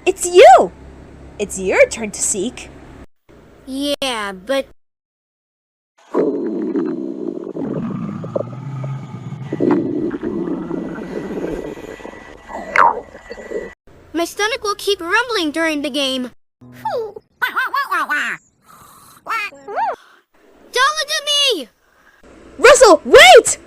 It's you! It's your turn to seek. Yeah, but... My stomach will keep rumbling during the game. Don't look at me! Russell, wait!